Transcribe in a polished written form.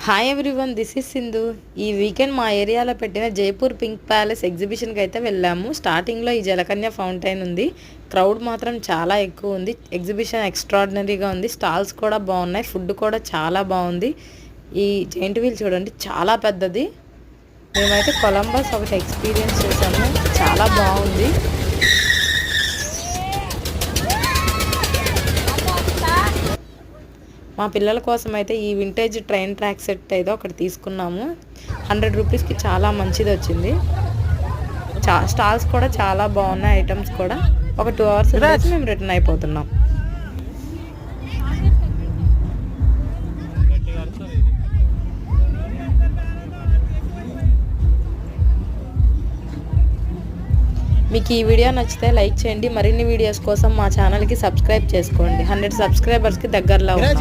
Hi everyone, this is Sindhu. ఈ weekend మా ఏరియాలో పెట్టిన జైపూర్ పింక్ ప్యాలెస్ ఎగ్జిబిషన్కి అయితే వెళ్ళాము. స్టార్టింగ్లో ఈ జలకన్య ఫౌంటైన్ ఉంది. క్రౌడ్ మాత్రం చాలా ఎక్కువ ఉంది. ఎగ్జిబిషన్ ఎక్స్ట్రాడినరీగా ఉంది. స్టాల్స్ కూడా బాగున్నాయి. ఫుడ్ కూడా చాలా బాగుంది. ఈ జైంట్ వీల్ చూడండి, చాలా పెద్దది. మేమైతే కొలంబస్ ఒకటి ఎక్స్పీరియన్స్ చేసాము. చాలా బాగుంది. మా పిల్లల కోసం అయితే ఈ వింటేజ్ ట్రైన్ ట్రాక్ సెట్ అయితే ఒకటి తీసుకున్నాము. 100 రూపీస్కి చాలా మంచిది వచ్చింది. స్టాల్స్ కూడా చాలా బాగున్నాయి. ఐటమ్స్ కూడా ఒక 2 అవర్స్ ఉండేసి మేము రిటర్న్ అయిపోతున్నాం. మీకు ఈ వీడియో నచ్చితే లైక్ చేయండి. మరిన్ని వీడియోస్ కోసం మా ఛానల్కి సబ్స్క్రైబ్ చేసుకోండి. 100 సబ్స్క్రైబర్స్కి దగ్గరలో ఉన్నాం.